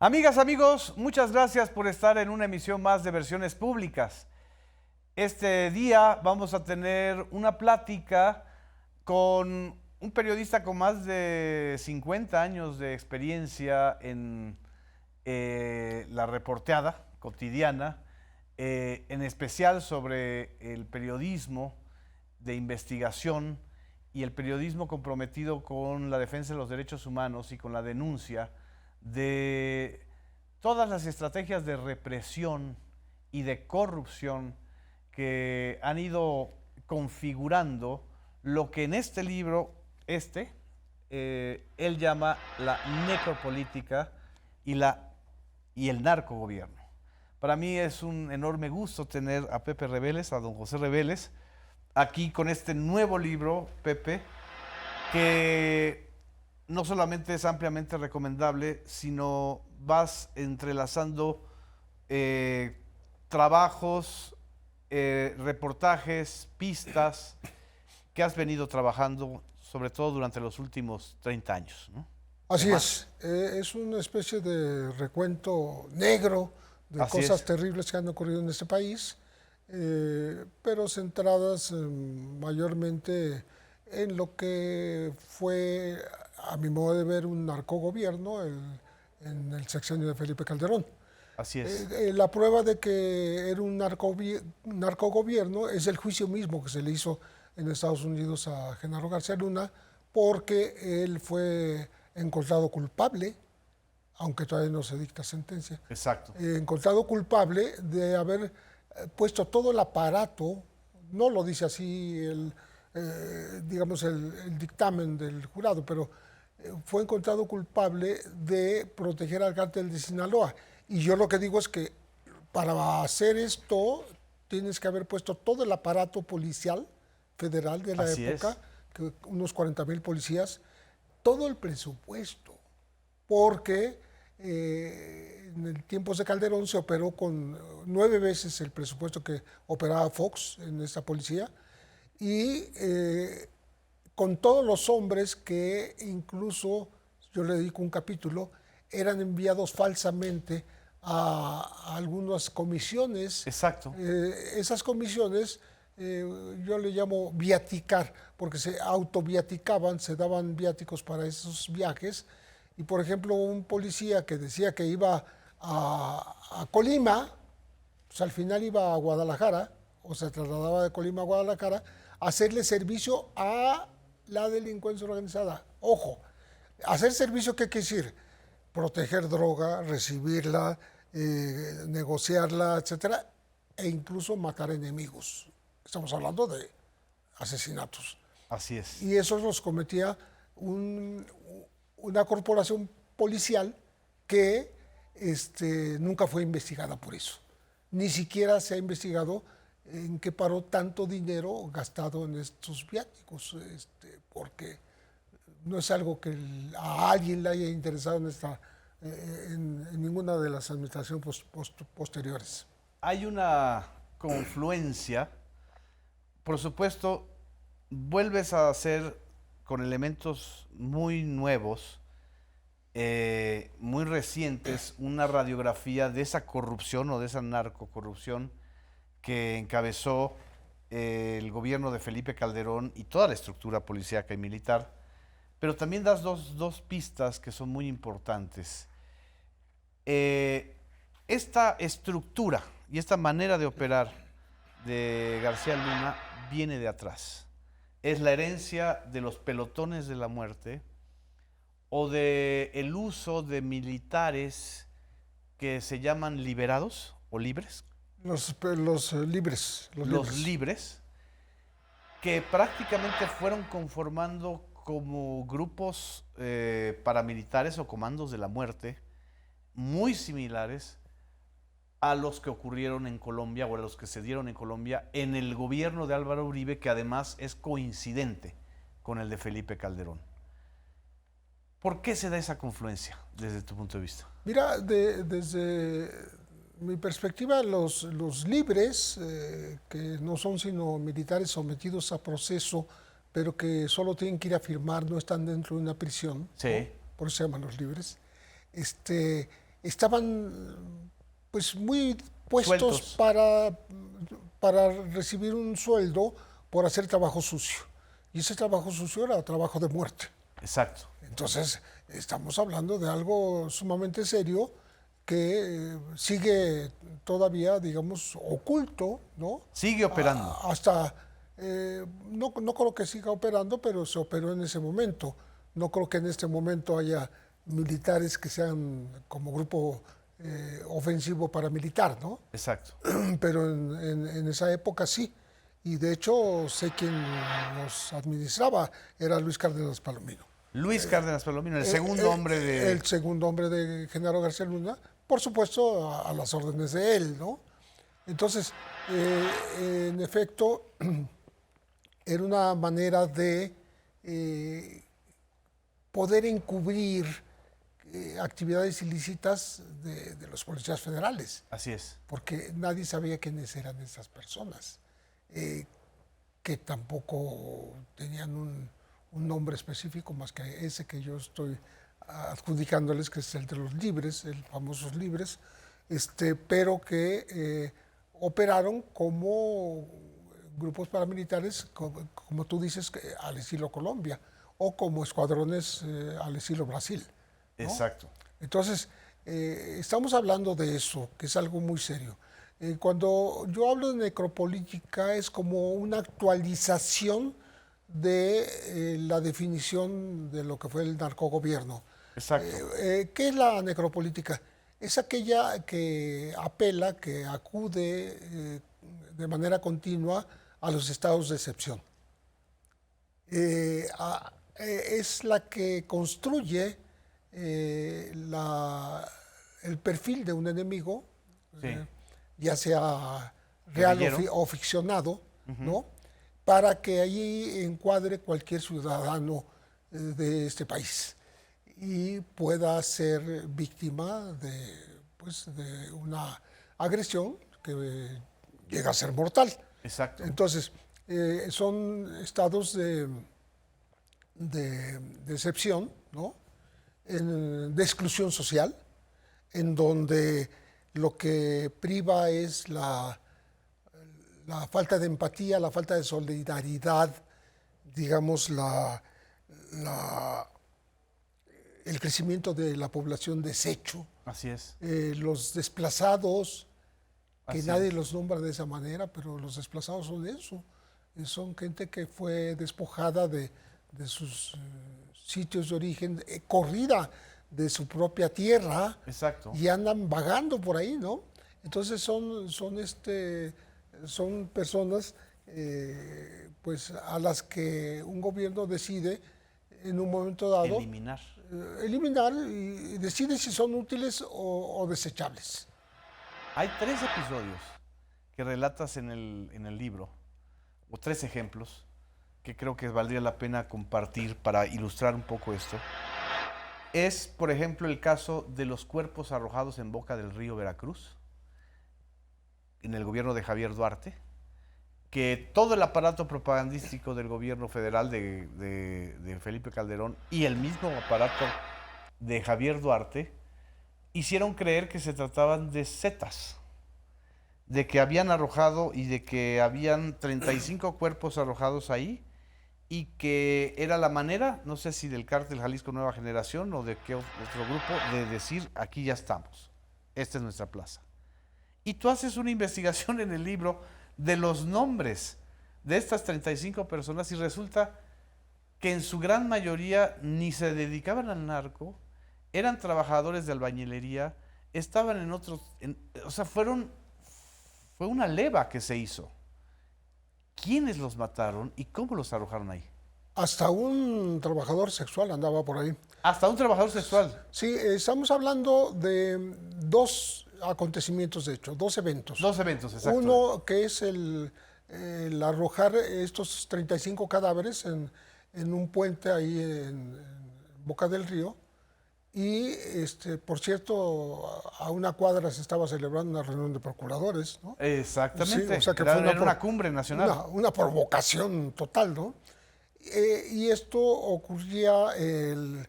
Amigas, amigos, muchas gracias por estar en una emisión más de Versiones Públicas. Este día vamos a tener una plática con un periodista con más de 50 años de experiencia en la reporteada cotidiana, en especial sobre el periodismo de investigación y el periodismo comprometido con la defensa de los derechos humanos y con la denuncia de todas las estrategias de represión y de corrupción que han ido configurando lo que en este libro, él llama la necropolítica y el narcogobierno. Para mí es un enorme gusto tener a Pepe Rebeles, a don José Rebeles, aquí con este nuevo libro, Pepe, que no solamente es ampliamente recomendable, sino vas entrelazando trabajos, reportajes, pistas que has venido trabajando, sobre todo durante los últimos 30 años, ¿no? Así es una especie de recuento negro de Así cosas es. terribles que han ocurrido en este país, pero centradas mayormente en lo que fue, a mi modo de ver, un narcogobierno en el sexenio de Felipe Calderón. Así es. La prueba de que era un narcogobierno es el juicio mismo que se le hizo en Estados Unidos a Genaro García Luna, porque él fue encontrado culpable, aunque todavía no se dicta sentencia, Exacto. encontrado culpable de haber puesto todo el aparato, no lo dice así digamos el dictamen del jurado, pero fue encontrado culpable de proteger al cártel de Sinaloa. Y yo lo que digo es que para hacer esto tienes que haber puesto todo el aparato policial federal de la Así época, es. que unos 40,000 policías, todo el presupuesto, porque en el tiempos de Calderón se operó con 9 veces el presupuesto que operaba Fox en esta policía, y con todos los hombres que incluso, yo le dedico un capítulo, eran enviados falsamente a algunas comisiones. Exacto. Esas comisiones yo le llamo viaticar, porque se autoviaticaban, se daban viáticos para esos viajes. Y por ejemplo, un policía que decía que iba a Colima, pues al final iba a Guadalajara, o se trasladaba de Colima a Guadalajara, a hacerle servicio a la delincuencia organizada. Ojo, hacer servicio, ¿qué quiere decir? Proteger droga, recibirla, negociarla, etcétera, e incluso matar enemigos. Estamos hablando de asesinatos. Así es. Y eso los cometía una corporación policial que nunca fue investigada por eso. Ni siquiera se ha investigado en qué paró tanto dinero gastado en estos viáticos, porque no es algo que a alguien le haya interesado en ninguna de las administraciones posteriores. Hay una confluencia. Por supuesto, vuelves a hacer con elementos muy nuevos, muy recientes, una radiografía de esa corrupción o de esa narcocorrupción que encabezó el gobierno de Felipe Calderón y toda la estructura policíaca y militar, pero también das dos pistas que son muy importantes. Esta estructura y esta manera de operar de García Luna viene de atrás. Es la herencia de los pelotones de la muerte o de el uso de militares que se llaman liberados o libres. Los libres. Los libres, que prácticamente fueron conformando como grupos paramilitares o comandos de la muerte muy similares a los que ocurrieron en Colombia o a los que se dieron en Colombia en el gobierno de Álvaro Uribe, que además es coincidente con el de Felipe Calderón. ¿Por qué se da esa confluencia desde tu punto de vista? Mira, desde mi perspectiva, los libres, que no son sino militares sometidos a proceso, pero que solo tienen que ir a firmar, no están dentro de una prisión, Sí. ¿no? Por eso se llaman los libres, estaban pues muy puestos Sueltos. para recibir un sueldo por hacer trabajo sucio. Y ese trabajo sucio era trabajo de muerte. Exacto. Entonces, estamos hablando de algo sumamente serio que sigue todavía, digamos, oculto, ¿no? Sigue operando. Hasta, no creo que siga operando, pero se operó en ese momento. No creo que en este momento haya militares que sean como grupo ofensivo paramilitar, ¿no? Exacto. Pero en esa época sí. Y de hecho sé quién los administraba, era Luis Cárdenas Palomino. Luis Cárdenas Palomino, el segundo hombre de... El segundo hombre de Genaro García Luna, por supuesto a las órdenes de él, ¿no? Entonces, en efecto, era una manera de poder encubrir actividades ilícitas de los policías federales, Así es. porque nadie sabía quiénes eran esas personas, que tampoco tenían un nombre específico más que ese que yo estoy adjudicándoles, que es el de los libres, el famosos libres, pero que operaron como grupos paramilitares, como tú dices, al estilo Colombia, o como escuadrones al estilo Brasil, ¿no? Exacto. Entonces, estamos hablando de eso, que es algo muy serio. Cuando yo hablo de necropolítica es como una actualización de la definición de lo que fue el narcogobierno. Exacto. ¿Qué es la necropolítica? Es aquella que apela, que acude de manera continua a los estados de excepción. Es la que construye el perfil de un enemigo, Sí. ya sea real o ficcionado, ¿no? Para que allí encuadre cualquier ciudadano de este país y pueda ser víctima de una agresión que llega a ser mortal. Exacto. Entonces, son estados de excepción, ¿no? De exclusión social, en donde lo que priva es la falta de empatía, la falta de solidaridad, digamos, el crecimiento de la población deshecho, Así es. los desplazados, que Así nadie es. los nombra de esa manera, pero los desplazados son eso. Son gente que fue despojada de sus sitios de origen, corrida de su propia tierra. Exacto. Y andan vagando por ahí, ¿no? Entonces son personas pues a las que un gobierno decide en un momento dado Eliminar. y decide si son útiles o desechables. Hay 3 episodios que relatas en el libro, o 3 ejemplos, que creo que valdría la pena compartir para ilustrar un poco esto. Es, por ejemplo, el caso de los cuerpos arrojados en boca del río Veracruz, en el gobierno de Javier Duarte, que todo el aparato propagandístico del gobierno federal de Felipe Calderón y el mismo aparato de Javier Duarte hicieron creer que se trataban de zetas, de que habían arrojado y de que habían 35 cuerpos arrojados ahí y que era la manera, no sé si del Cártel Jalisco Nueva Generación o de qué otro grupo, de decir aquí ya estamos, esta es nuestra plaza. Y tú haces una investigación en el libro de los nombres de estas 35 personas y resulta que en su gran mayoría ni se dedicaban al narco, eran trabajadores de albañilería, estaban en otros, o sea, fue una leva que se hizo. ¿Quiénes los mataron y cómo los arrojaron ahí? Hasta un trabajador sexual andaba por ahí. Hasta un trabajador sexual. Sí, estamos hablando de 2 acontecimientos, de hecho, 2 eventos. 2 eventos, exacto. Uno que es el arrojar estos 35 cadáveres en un puente ahí en Boca del Río. Y, por cierto, a una cuadra se estaba celebrando una reunión de procuradores, ¿no? Exactamente. Sí, o sea que era fue una cumbre nacional. Una provocación total, ¿no? Y esto ocurría el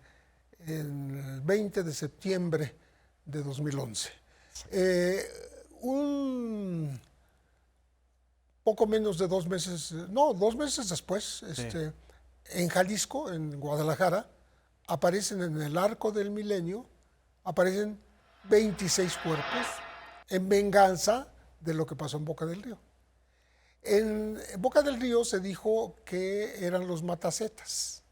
20 de septiembre de 2011. Un poco menos de 2 meses, no, 2 meses después, en Jalisco, en Guadalajara, aparecen en el Arco del Milenio, aparecen 26 cuerpos en venganza de lo que pasó en Boca del Río. En Boca del Río se dijo que eran los matacetas.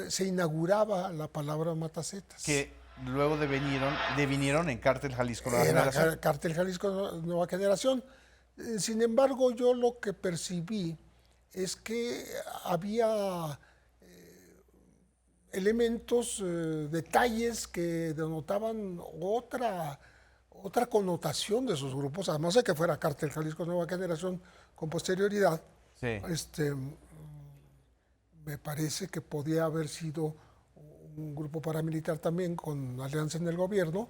Se inauguraba la palabra matacetas. Que luego devinieron en Cártel Jalisco Nueva Era Generación. Cártel Jalisco Nueva Generación. Sin embargo, yo lo que percibí es que había elementos, detalles que denotaban otra connotación de esos grupos, además de que fuera Cártel Jalisco Nueva Generación con posterioridad. Sí. Me parece que podía haber sido un grupo paramilitar también con alianza en el gobierno,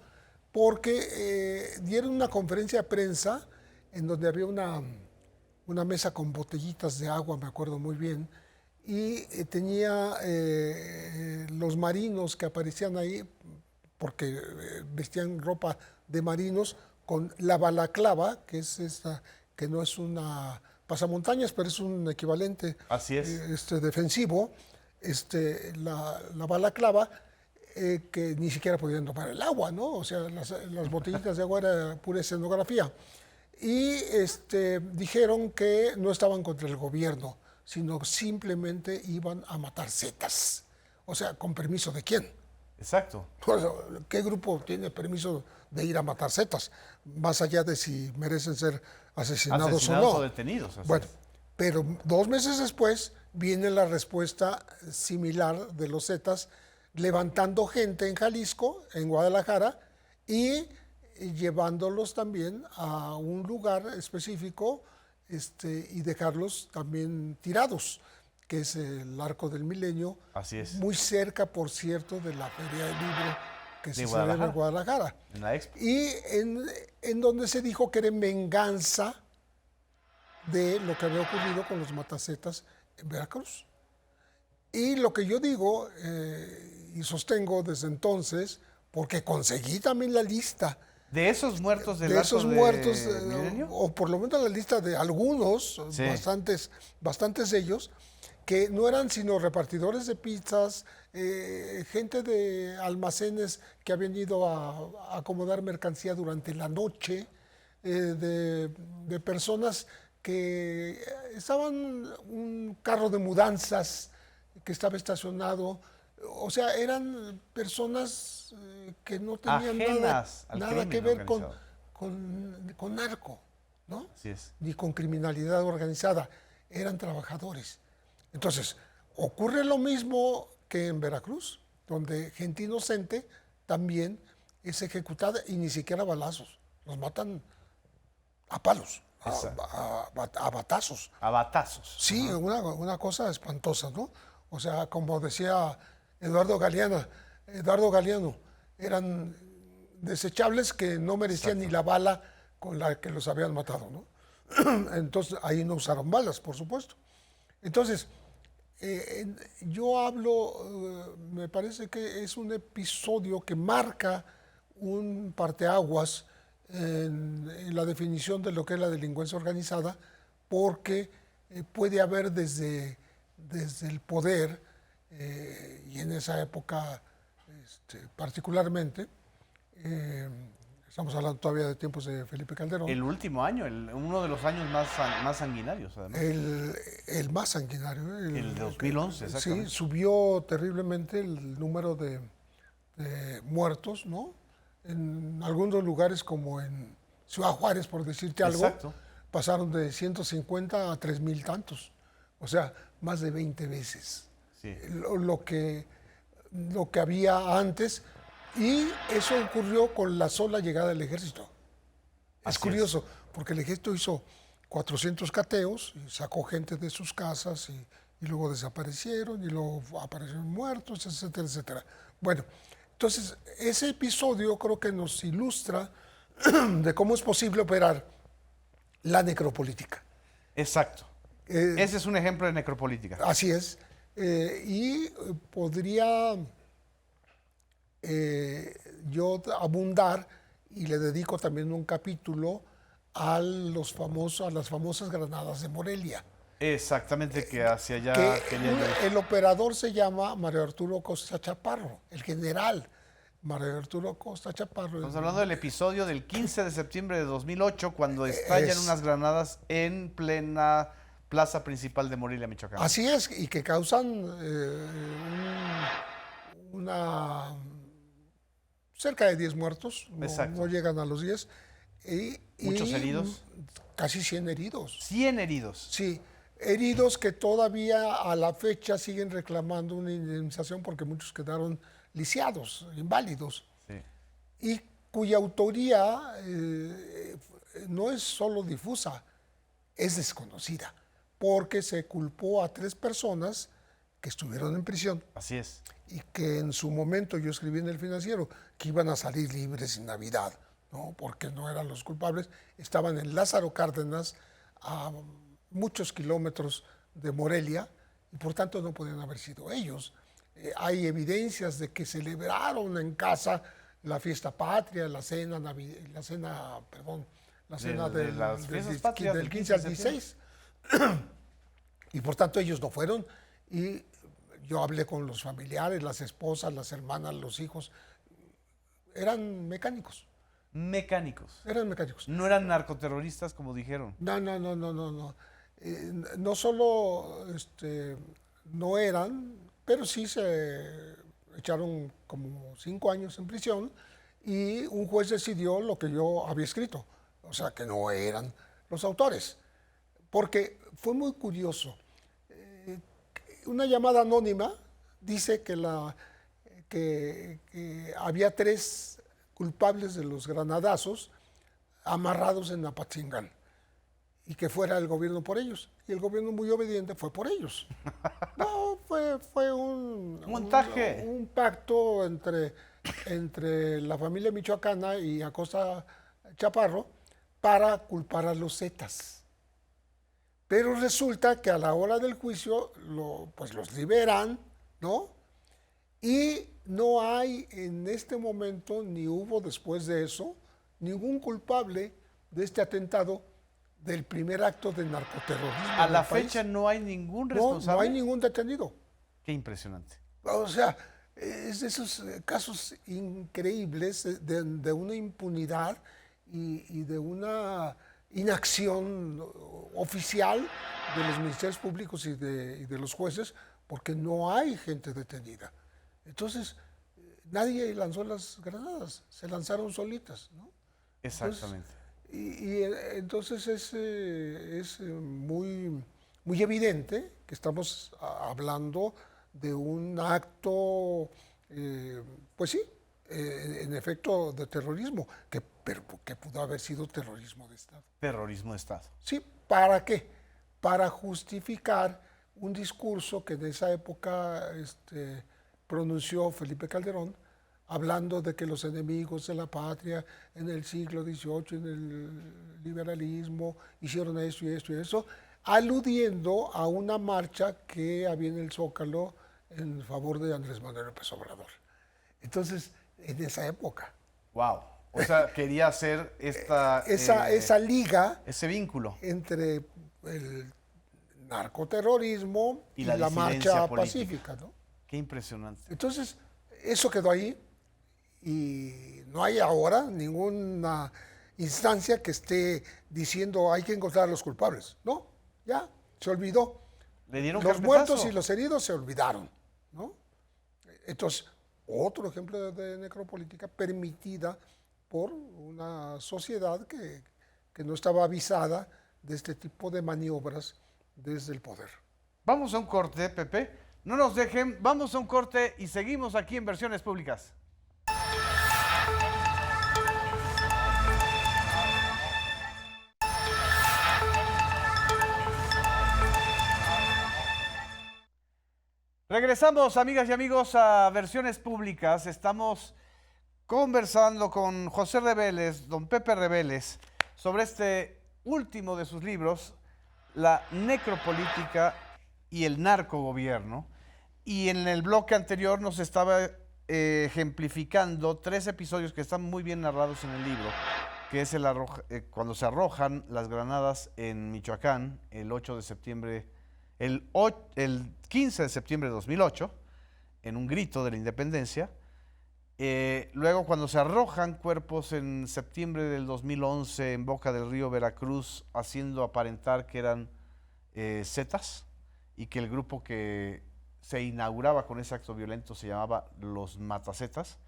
porque dieron una conferencia de prensa en donde había una mesa con botellitas de agua, me acuerdo muy bien, y tenía los marinos que aparecían ahí, porque vestían ropa de marinos, con la balaclava, que es esta, que no es una pasamontañas, pero es un equivalente. Así es. Defensivo, la balaclava, que ni siquiera podían tomar el agua, ¿no? O sea, las botellitas de agua era pura escenografía. Y dijeron que no estaban contra el gobierno, sino simplemente iban a matar zetas. O sea, ¿con permiso de quién? Exacto. ¿Qué grupo tiene permiso de ir a matar zetas? Más allá de si merecen ser asesinados o no. O detenidos. Bueno, pero 2 meses después viene la respuesta similar de los zetas, levantando gente en Jalisco, en Guadalajara, y llevándolos también a un lugar específico y dejarlos también tirados, que es el Arco del Milenio. Así es. Muy cerca, por cierto, de la Feria del Libro que se celebra en Guadalajara. En la Expo. Y en donde se dijo que era en venganza de lo que había ocurrido con los matacetas en Veracruz. Y lo que yo digo y sostengo desde entonces, porque conseguí también la lista de esos muertos del de Arco esos muertos, Milenio, o por lo menos la lista de algunos, sí, bastantes de ellos, que no eran sino repartidores de pizzas, gente de almacenes que habían ido a acomodar mercancía durante la noche, de personas que estaban, un carro de mudanzas que estaba estacionado. O sea, eran personas que no tenían nada que ver con narco, ¿no? Así es. Ni con criminalidad organizada. Eran trabajadores. Entonces, ocurre lo mismo que en Veracruz, donde gente inocente también es ejecutada y ni siquiera a balazos. Los matan a palos, a batazos. A batazos. Sí, una cosa espantosa, ¿no? O sea, como decía Eduardo Galeano, eran desechables que no merecían ni la bala con la que los habían matado, ¿no? Entonces, ahí no usaron balas, por supuesto. Entonces, yo hablo, me parece que es un episodio que marca un parteaguas en la definición de lo que es la delincuencia organizada, porque puede haber desde el poder, y en esa época particularmente, estamos hablando todavía de tiempos de Felipe Calderón. El último año, uno de los años más sanguinarios, además. El más sanguinario. El 2011, exactamente. Sí, subió terriblemente el número de muertos, ¿no? En algunos lugares como en Ciudad Juárez, por decirte algo, exacto, pasaron de 150 a 3,000 tantos. O sea, más de 20 veces sí, lo que había antes. Y eso ocurrió con la sola llegada del ejército. Es curioso, porque el ejército hizo 400 cateos, y sacó gente de sus casas y luego desaparecieron y luego aparecieron muertos, etcétera, etcétera. Bueno, entonces ese episodio creo que nos ilustra de cómo es posible operar la necropolítica. Exacto. Ese es un ejemplo de necropolítica. Así es. Y podría yo abundar y le dedico también un capítulo a las famosas granadas de Morelia. Exactamente, que hacia allá Que quería yo ir. el operador se llama Mario Arturo Costa Chaparro, el general Mario Arturo Costa Chaparro. Estamos hablando del episodio del 15 de septiembre de 2008, cuando estallan unas granadas en plena plaza principal de Morelia, Michoacán. Así es, y que causan cerca de 10 muertos, no llegan a los 10. ¿Muchos heridos? Casi 100 heridos. 100 heridos. Sí, heridos que todavía a la fecha siguen reclamando una indemnización porque muchos quedaron lisiados, inválidos. Sí. Y cuya autoría no es solo difusa, es desconocida, porque se culpó a 3 personas que estuvieron en prisión. Así es. Y que en su momento yo escribí en El Financiero que iban a salir libres en Navidad, ¿no? Porque no eran los culpables, estaban en Lázaro Cárdenas, a muchos kilómetros de Morelia, y por tanto no podían haber sido ellos. Hay evidencias de que celebraron en casa la fiesta patria, la cena de las fiestas patrias del 15 al 16. Y por tanto ellos no fueron. Y yo hablé con los familiares, las esposas, las hermanas, los hijos. Eran mecánicos. Mecánicos. Eran mecánicos. No eran narcoterroristas, como dijeron. No. No solo no eran, pero sí se echaron como 5 años en prisión y un juez decidió lo que yo había escrito, o sea, que no eran los autores. Porque fue muy curioso. Una llamada anónima dice que había 3 culpables de los granadazos amarrados en Apatzingán y que fuera el gobierno por ellos. Y el gobierno, muy obediente, fue por ellos. No, fue un montaje. Un pacto entre la familia michoacana y Acosta Chaparro para culpar a los zetas. Pero resulta que a la hora del juicio pues los liberan, ¿no? Y no hay en este momento, ni hubo después de eso, ningún culpable de este atentado del primer acto de narcoterrorismo. A la fecha no hay ningún responsable. No hay ningún detenido. Qué impresionante. O sea, es de esos casos increíbles de una impunidad y de una inacción oficial de los ministerios públicos y de los jueces, porque no hay gente detenida. Entonces, nadie lanzó las granadas, se lanzaron solitas, ¿no? Exactamente. Entonces es muy, muy evidente que estamos hablando de un acto, pues sí, en efecto de terrorismo, pero que pudo haber sido terrorismo de Estado. Terrorismo de Estado. Sí, ¿para qué? Para justificar un discurso que en esa época pronunció Felipe Calderón, hablando de que los enemigos de la patria en el siglo XVIII, en el liberalismo, hicieron esto y esto y eso, aludiendo a una marcha que había en el Zócalo en favor de Andrés Manuel López Obrador. Entonces, en esa época. Wow. O sea, quería hacer esa liga. Ese vínculo. Entre el narcoterrorismo y la marcha pacífica, ¿no? Qué impresionante. Entonces, eso quedó ahí y no hay ahora ninguna instancia que esté diciendo hay que encontrar a los culpables. No, ya, se olvidó. Le dieron los carpetazo. Muertos y los heridos se olvidaron, ¿no? Entonces, otro ejemplo de necropolítica permitida por una sociedad que no estaba avisada de este tipo de maniobras desde el poder. Vamos a un corte, Pepe. No nos dejen, vamos a un corte y seguimos aquí en Versiones Públicas. Regresamos, amigas y amigos, a Versiones Públicas. Estamos conversando con José Reveles, don Pepe Reveles, sobre este último de sus libros, La necropolítica y el narcogobierno. Y en el bloque anterior nos estaba ejemplificando 3 episodios que están muy bien narrados en el libro, que es cuando se arrojan las granadas en Michoacán el 8 de septiembre, el 15 de septiembre de 2008, en un grito de la independencia. Luego cuando se arrojan cuerpos en septiembre del 2011 en boca del río Veracruz, haciendo aparentar que eran Zetas, y que el grupo que se inauguraba con ese acto violento se llamaba los Matazetas.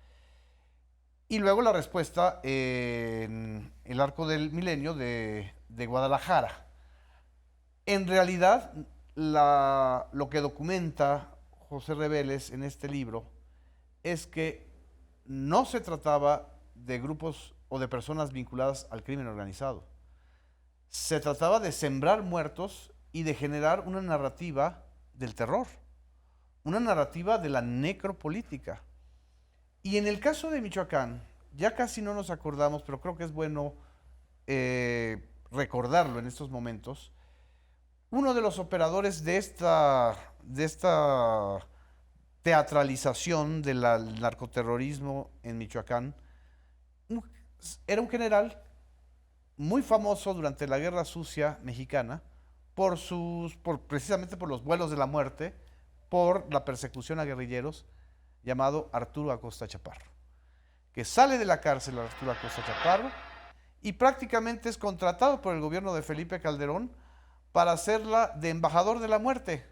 Y luego la respuesta en el arco del milenio de Guadalajara. En realidad, lo que documenta José Reveles en este libro es que no se trataba de grupos o de personas vinculadas al crimen organizado. Se trataba de sembrar muertos y de generar una narrativa del terror, una narrativa de la necropolítica. Y en el caso de Michoacán, ya casi no nos acordamos, pero creo que es bueno recordarlo en estos momentos. Uno de los operadores de esta teatralización del narcoterrorismo en Michoacán era un general muy famoso durante la Guerra Sucia mexicana precisamente por los vuelos de la muerte, por la persecución a guerrilleros, llamado Arturo Acosta Chaparro, que sale de la cárcel Arturo Acosta Chaparro y prácticamente es contratado por el gobierno de Felipe Calderón para hacerla de embajador de la muerte,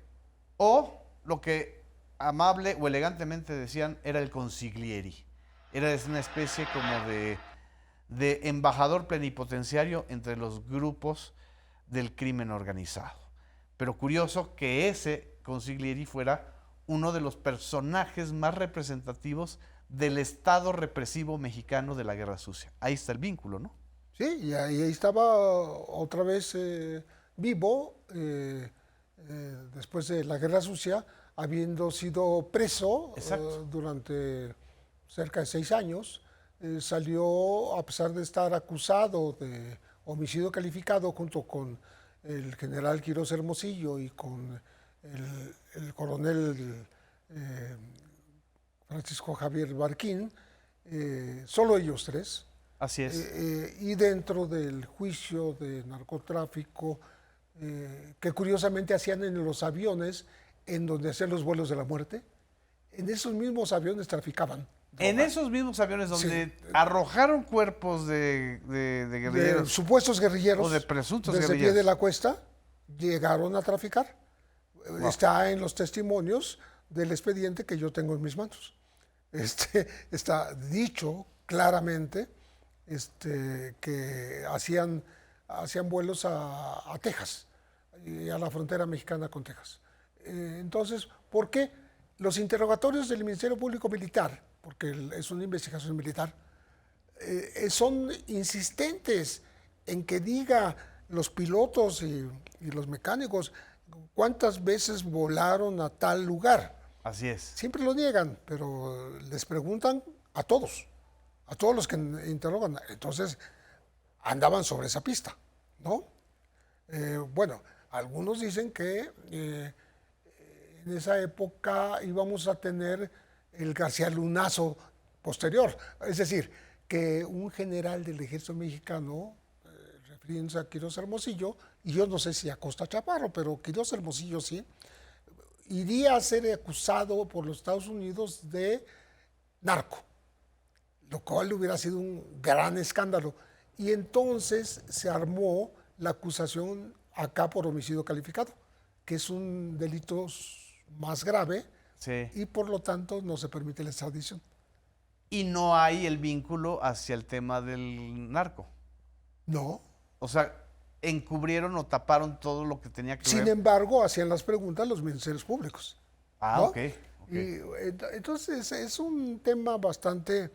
o lo que amable o elegantemente decían era el consiglieri. Era una especie como de embajador plenipotenciario entre los grupos del crimen organizado. Pero curioso que ese consiglieri fuera uno de los personajes más representativos del Estado represivo mexicano de la Guerra Sucia. Ahí está el vínculo, ¿no? Sí, y ahí estaba otra vez vivo, después de la Guerra Sucia, habiendo sido preso durante cerca de 6 años. Salió, a pesar de estar acusado de homicidio calificado junto con el general Quirós Hermosillo y con el coronel Francisco Javier Barquín, solo ellos 3. Así es. Y dentro del juicio de narcotráfico, que curiosamente hacían en los aviones en donde hacían los vuelos de la muerte, en esos mismos aviones traficaban. En esos mismos aviones donde arrojaron cuerpos de guerrilleros. De supuestos guerrilleros. O de presuntos desde guerrilleros. Pie de la Cuesta, llegaron a traficar. Wow. Está en los testimonios del expediente que yo tengo en mis manos. Está dicho claramente que hacían vuelos a Texas y a la frontera mexicana con Texas. Entonces, ¿por qué? Los interrogatorios del Ministerio Público Militar, porque es una investigación militar, son insistentes en que diga los pilotos y los mecánicos cuántas veces volaron a tal lugar. Así es. Siempre lo niegan, pero les preguntan a todos los que interrogan. Entonces, andaban sobre esa pista, ¿no? Bueno, algunos dicen que en esa época íbamos a tener el García Lunazo posterior. Es decir, que un general del ejército mexicano, refiriéndose a Quirós Hermosillo, y yo no sé si a Acosta Chaparro, pero Quirós Hermosillo sí, iría a ser acusado por los Estados Unidos de narco, lo cual hubiera sido un gran escándalo. Y entonces se armó la acusación acá por homicidio calificado, que es un delito más grave, sí, y por lo tanto no se permite la extradición. Y no hay el vínculo hacia el tema del narco. No. O sea, encubrieron o taparon todo lo que tenía que ver. Sin embargo, hacían las preguntas los ministerios públicos. Ah, ¿no? ok. Y, entonces es un tema bastante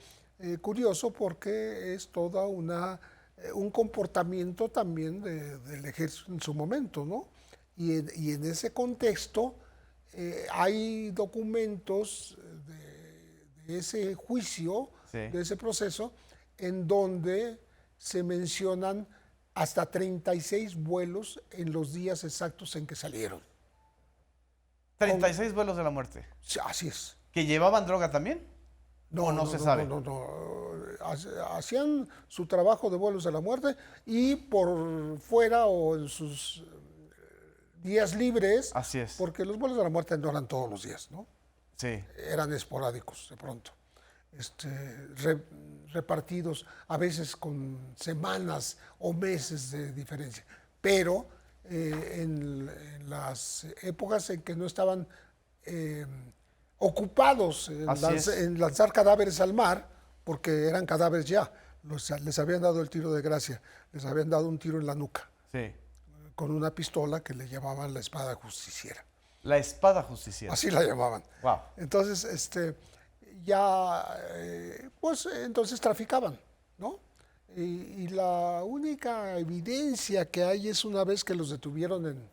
curioso porque es toda un comportamiento también del ejército en su momento, ¿no? Y en ese contexto hay documentos de ese juicio, sí, de ese proceso, en donde se mencionan hasta 36 vuelos en los días exactos en que salieron. 36 vuelos de la muerte. Sí, así es. ¿Que llevaban droga también? ¿O no se sabe? Hacían su trabajo de vuelos de la muerte y por fuera o en sus días libres, Así es. porque los vuelos de la muerte no eran todos los días, ¿no? Sí. Eran esporádicos de pronto, repartidos a veces con semanas o meses de diferencia, pero en las épocas en que no estaban ocupados en lanzar cadáveres al mar, porque eran cadáveres ya, les habían dado el tiro de gracia, les habían dado un tiro en la nuca, Sí. con una pistola que le llamaban la espada justiciera. La espada justiciera. Así la llamaban. Wow. Entonces, pues entonces traficaban, ¿no? Y la única evidencia que hay es una vez que los detuvieron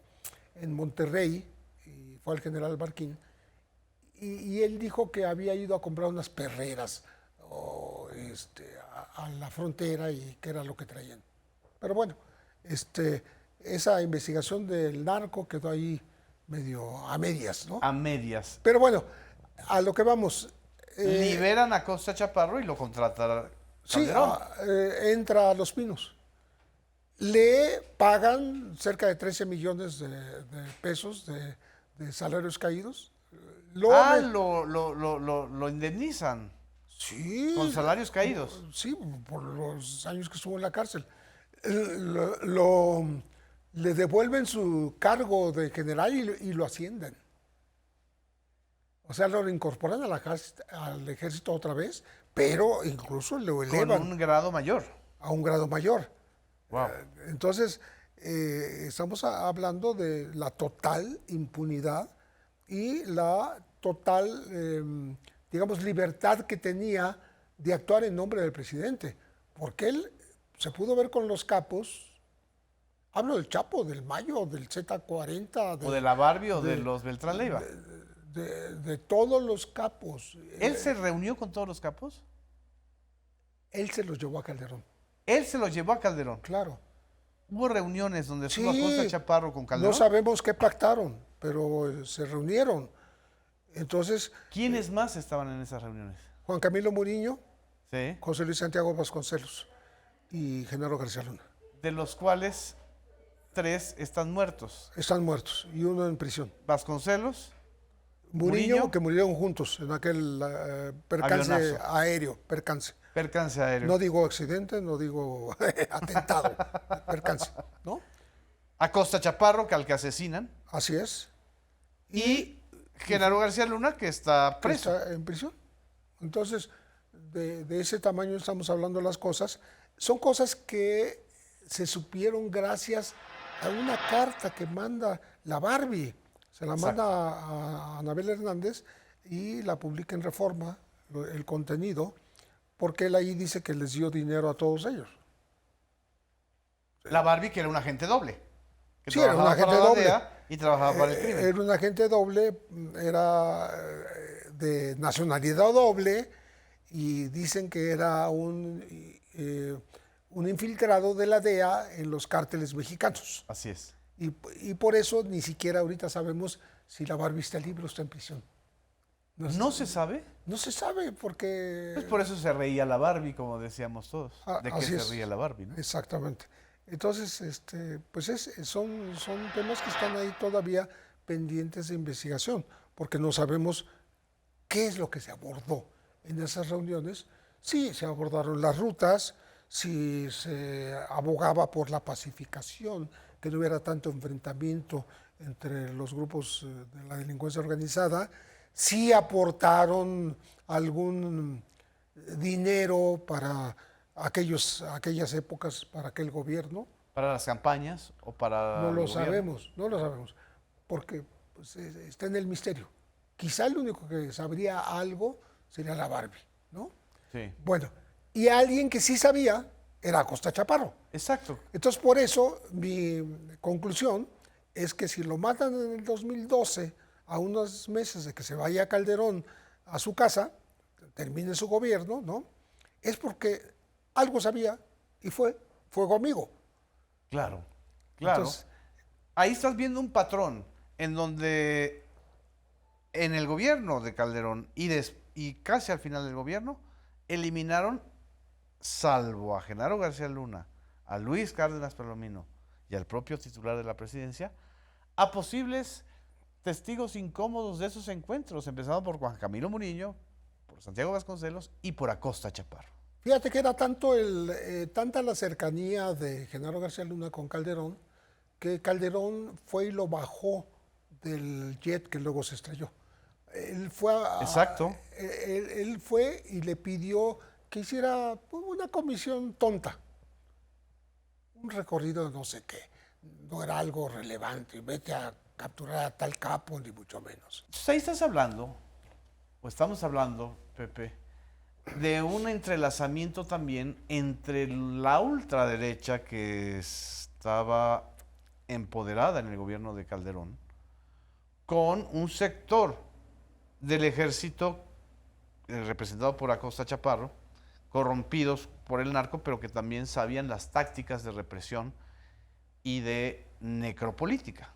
en Monterrey, y fue el general Barquín, y él dijo que había ido a comprar unas perreras a la frontera y que era lo que traían. Pero bueno, esa investigación del narco quedó ahí medio a medias, ¿no? A medias. Pero bueno, a lo que vamos. Liberan a Costa Chaparro y lo contratará Calderón. Sí, entra a Los Pinos. Le pagan cerca de 13 millones de pesos de salarios caídos. Lo indemnizan Sí. con salarios caídos. Sí, por los años que estuvo en la cárcel. Le devuelven su cargo de general y lo ascienden. O sea, lo incorporan al ejército otra vez, pero incluso lo elevan. Con un grado mayor. A un grado mayor. Wow. Entonces, estamos hablando de la total impunidad y la total, digamos, libertad que tenía de actuar en nombre del presidente. Porque él se pudo ver con los capos. Hablo del Chapo, del Mayo, del Z40. O de la Barbie o de los Beltrán Leiva. De todos los capos. ¿Él se reunió con todos los capos? Él se los llevó a Calderón. Él se los llevó a Calderón. Claro. Hubo reuniones donde Sí, estuvo Costa Chaparro con Calderón. No sabemos qué pactaron, pero se reunieron. Entonces, ¿Quiénes más estaban en esas reuniones? Juan Camilo Muriño, Sí. José Luis Santiago Vasconcelos y Genaro García Luna. De los cuales 3 están muertos. Están muertos y uno en prisión. Vasconcelos, Muriño, que murieron juntos en aquel percance Avionazo. aéreo, percance. percance aéreo. No digo accidente, no digo atentado, percance, ¿no? A Costa Chaparro, que al que asesinan. Así es. Y Genaro García Luna, que está Que preso. está en prisión. Entonces, de ese tamaño estamos hablando las cosas. Son cosas que se supieron gracias a una carta que manda la Barbie. Se la Exacto. manda a Anabel Hernández y la publica en Reforma, el contenido, porque él ahí dice que les dio dinero a todos ellos. La Barbie, que era un agente doble. Que Sí, era un trabajaba agente para la doble. DEA y trabajaba para el crimen. Era un agente doble, era de nacionalidad doble y dicen que era un infiltrado de la DEA en los cárteles mexicanos. Así es. Y por eso ni siquiera ahorita sabemos si la Barbie está libre o está en prisión. ¿No se sabe? No se sabe porque... Pues por eso se reía la Barbie, como decíamos todos. ¿De qué así se es. ría la Barbie? ¿No? Exactamente. Entonces, pues son temas que están ahí todavía pendientes de investigación, porque no sabemos qué es lo que se abordó en esas reuniones. Sí, se abordaron las rutas, si se abogaba por la pacificación, que no hubiera tanto enfrentamiento entre los grupos de la delincuencia organizada, sí aportaron algún dinero para aquellas épocas, para aquel gobierno. ¿Para las campañas o para No el lo gobierno? sabemos, no lo sabemos, porque pues, está en el misterio. Quizá el único que sabría algo sería la Barbie, ¿no? Sí. Bueno, y alguien que sí sabía era Costa Chaparro. Exacto. Entonces, por eso, mi conclusión es que si lo matan en el 2012, a unos meses de que se vaya Calderón a su casa, termine su gobierno, ¿no? Es porque algo sabía y fue fuego amigo. Claro, claro. Entonces, ahí estás viendo un patrón en donde en el gobierno de Calderón y y casi al final del gobierno, eliminaron, salvo a Genaro García Luna, a Luis Cárdenas Palomino y al propio titular de la presidencia, a posibles testigos incómodos de esos encuentros, empezando por Juan Camilo Muriño, por Santiago Vasconcelos y por Acosta Chaparro. Fíjate que era tanta la cercanía de Genaro García Luna con Calderón, que Calderón fue y lo bajó del jet que luego se estrelló. Él fue, Exacto. Él fue y le pidió que hiciera una comisión tonta, un recorrido de no sé qué, no era algo relevante, vete a capturar a tal capo, ni mucho menos. Entonces ahí estás hablando, o estamos hablando, Pepe, de un entrelazamiento también entre la ultraderecha que estaba empoderada en el gobierno de Calderón, con un sector del ejército representado por Acosta Chaparro, corrompidos por el narco, pero que también sabían las tácticas de represión y de necropolítica.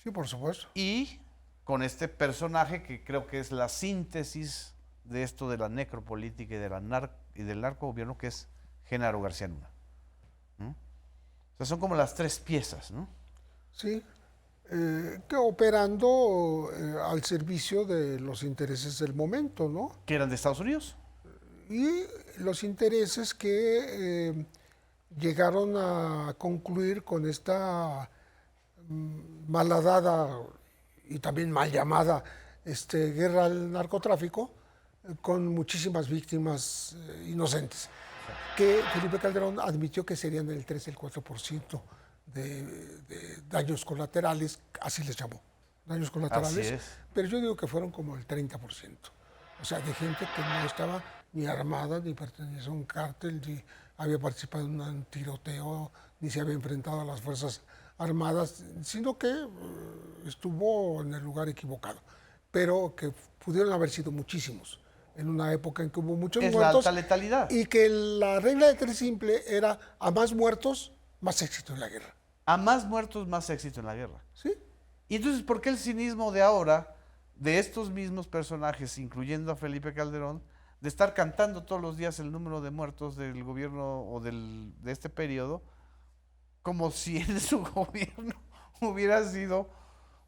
Sí, por supuesto. Y con este personaje que creo que es la síntesis de esto de la necropolítica y del narcogobierno, que es Genaro García Luna. ¿No? O sea, son como las tres piezas, ¿no? Sí, que operando al servicio de los intereses del momento, ¿no? Que eran de Estados Unidos. Y los intereses que llegaron a concluir con esta malhadada y también mal llamada guerra al narcotráfico, con muchísimas víctimas inocentes, que Felipe Calderón admitió que serían el 3, el 4% de daños colaterales, así les llamó, daños colaterales, Así es. pero yo digo que fueron como el 30%, o sea, de gente que no estaba ni armada, ni pertenecía a un cártel, ni había participado en un tiroteo, ni se había enfrentado a las fuerzas armadas, sino que estuvo en el lugar equivocado, pero que pudieron haber sido muchísimos en una época en que hubo muchos Es la muertos alta letalidad. y que la regla de tres simple era a más muertos, más éxito en la guerra. A más muertos, más éxito en la guerra. ¿Sí? Y entonces, ¿por qué el cinismo de ahora, de estos mismos personajes, incluyendo a Felipe Calderón, de estar cantando todos los días el número de muertos del gobierno o de este periodo, como si en su gobierno hubiera sido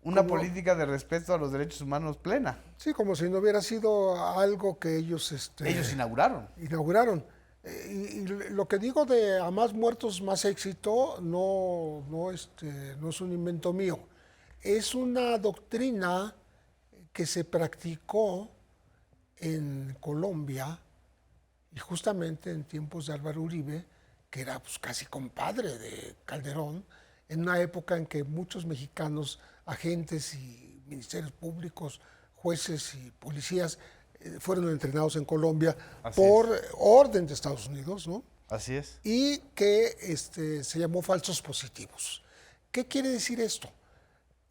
una política de respeto a los derechos humanos plena? Sí, como si no hubiera sido algo que ellos... Ellos inauguraron. Inauguraron. Y lo que digo de a más muertos, más éxito, no es un invento mío. Es una doctrina que se practicó en Colombia y justamente en tiempos de Álvaro Uribe, que era pues, casi compadre de Calderón, en una época en que muchos mexicanos, agentes y ministerios públicos, jueces y policías fueron entrenados en Colombia por orden de Estados Unidos, ¿no? Así es. Y que se llamó falsos positivos. ¿Qué quiere decir esto?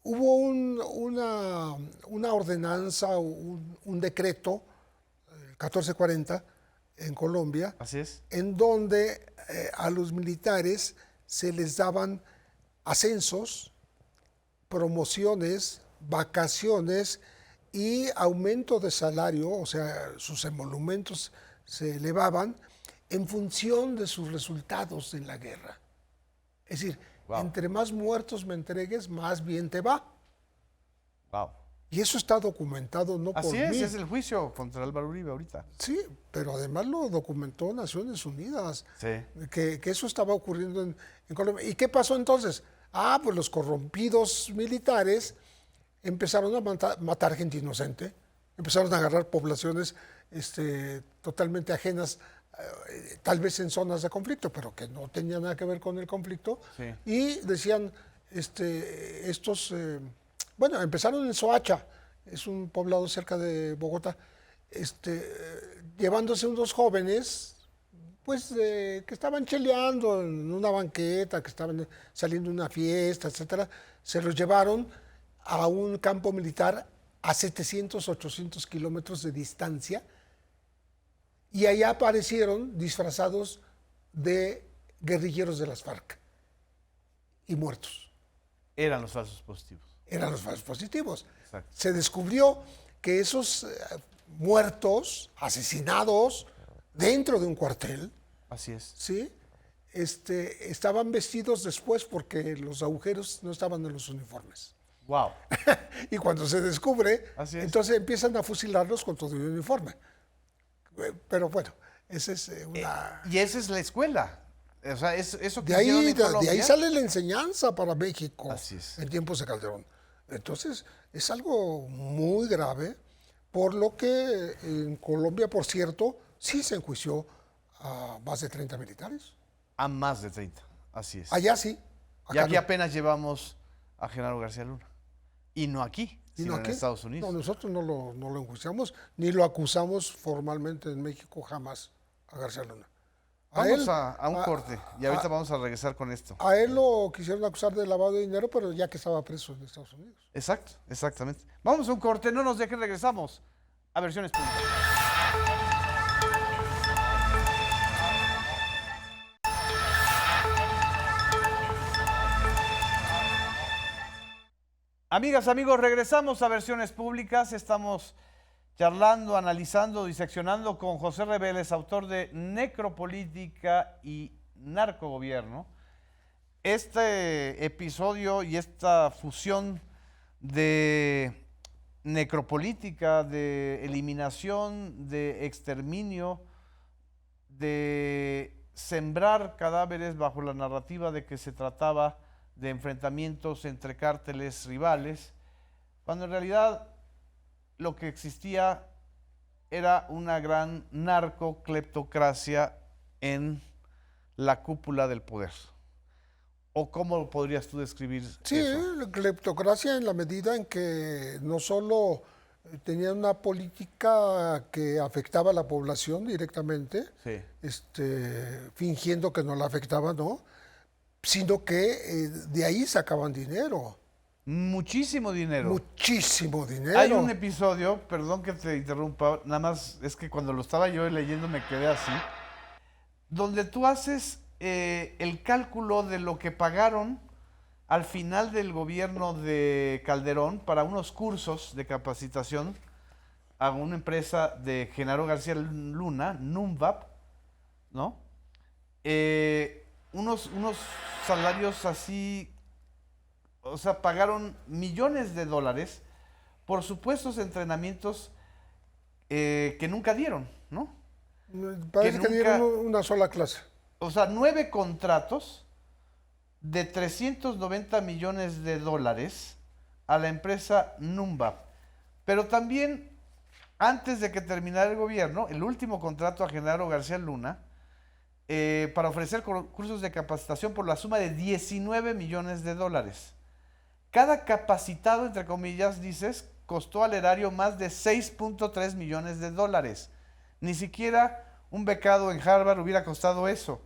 Hubo una ordenanza, un decreto, el 1440, en Colombia, Así es. en donde a los militares se les daban ascensos, promociones, vacaciones y aumento de salario, o sea, sus emolumentos se elevaban en función de sus resultados en la guerra. Es decir, entre más muertos me entregues, más bien te va. Wow. Y eso está documentado no por mí. Así es el juicio contra Álvaro Uribe ahorita. Sí, pero además lo documentó Naciones Unidas, Sí. que eso estaba ocurriendo en Colombia. ¿Y qué pasó entonces? Pues los corrompidos militares empezaron a matar gente inocente, empezaron a agarrar poblaciones totalmente ajenas, tal vez en zonas de conflicto, pero que no tenían nada que ver con el conflicto, Sí. y decían, empezaron en Soacha, es un poblado cerca de Bogotá, llevándose unos jóvenes, pues, que estaban cheleando en una banqueta, que estaban saliendo de una fiesta, etcétera, se los llevaron a un campo militar a 700, 800 kilómetros de distancia, y allá aparecieron disfrazados de guerrilleros de las FARC y muertos. Eran los falsos positivos. Eran los falsos positivos. Exacto. Se descubrió que esos muertos, asesinados dentro de un cuartel, Así es. ¿sí? Estaban vestidos después porque los agujeros no estaban en los uniformes. Wow. Y cuando se descubre, Así es. entonces empiezan a fusilarlos con todo el uniforme. Pero bueno, esa es una... Y esa es la escuela. O sea, eso que De hicieron ahí, en de Colombia. ahí sale la enseñanza para México Así es. en tiempos de Calderón. Entonces, es algo muy grave, por lo que en Colombia, por cierto, sí se enjuició a más de 30 militares. A más de 30. Así es. Allá sí. Y Acá aquí no. apenas llevamos a Genaro García Luna. Y no aquí, ¿Y sino no en aquí? Estados Unidos. No, nosotros no lo enjuiciamos, ni lo acusamos formalmente en México jamás a García Luna. Vamos a un corte y ahorita vamos a regresar con esto. A él lo quisieron acusar de lavado de dinero, pero ya que estaba preso en Estados Unidos. Exacto, exactamente. Vamos a un corte, no nos dejen, regresamos a Versiones Públicas. Amigas, amigos, regresamos a Versiones Públicas. Estamos charlando, analizando, diseccionando con José Reveles, autor de Necropolítica y Narcogobierno. Este episodio y esta fusión de necropolítica, de eliminación, de exterminio, de sembrar cadáveres bajo la narrativa de que se trataba de enfrentamientos entre cárteles rivales, cuando en realidad lo que existía era una gran narcocleptocracia en la cúpula del poder. ¿O cómo podrías tú describir Sí, eso? la cleptocracia en la medida en que no solo tenían una política que afectaba a la población directamente, Sí. fingiendo que no la afectaba, ¿no? Sino que de ahí sacaban dinero, Muchísimo dinero. muchísimo dinero. Hay un episodio, perdón que te interrumpa, nada más es que cuando lo estaba yo leyendo me quedé así, donde tú haces el cálculo de lo que pagaron al final del gobierno de Calderón para unos cursos de capacitación a una empresa de Genaro García Luna, NUMVAP, ¿no? Unos salarios así, o sea, pagaron millones de dólares por supuestos entrenamientos que nunca dieron, ¿no? Parece que nunca- dieron una sola clase. O sea, 9 contratos de 390 millones de dólares a la empresa NUMBAP. Pero también, antes de que terminara el gobierno, el último contrato a Genaro García Luna, para ofrecer cursos de capacitación por la suma de 19 millones de dólares. Cada capacitado, entre comillas, dices, costó al erario más de 6.3 millones de dólares. Ni siquiera un becado en Harvard hubiera costado eso.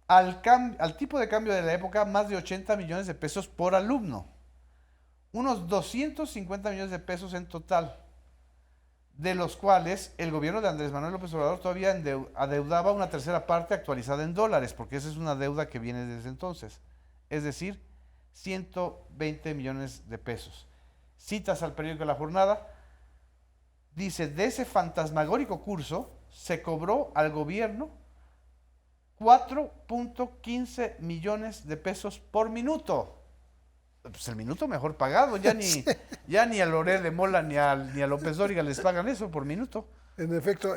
Al tipo de cambio de la época, más de 80 millones de pesos por alumno. Unos 250 millones de pesos en total, de los cuales el gobierno de Andrés Manuel López Obrador todavía adeudaba una tercera parte actualizada en dólares, porque esa es una deuda que viene desde entonces. Es decir, 120 millones de pesos. Citas al periódico La Jornada, dice, de ese fantasmagórico curso se cobró al gobierno 4.15 millones de pesos por minuto. Pues el minuto mejor pagado, ya ni a Loré de Mola ni a López Dóriga les pagan eso por minuto. En efecto,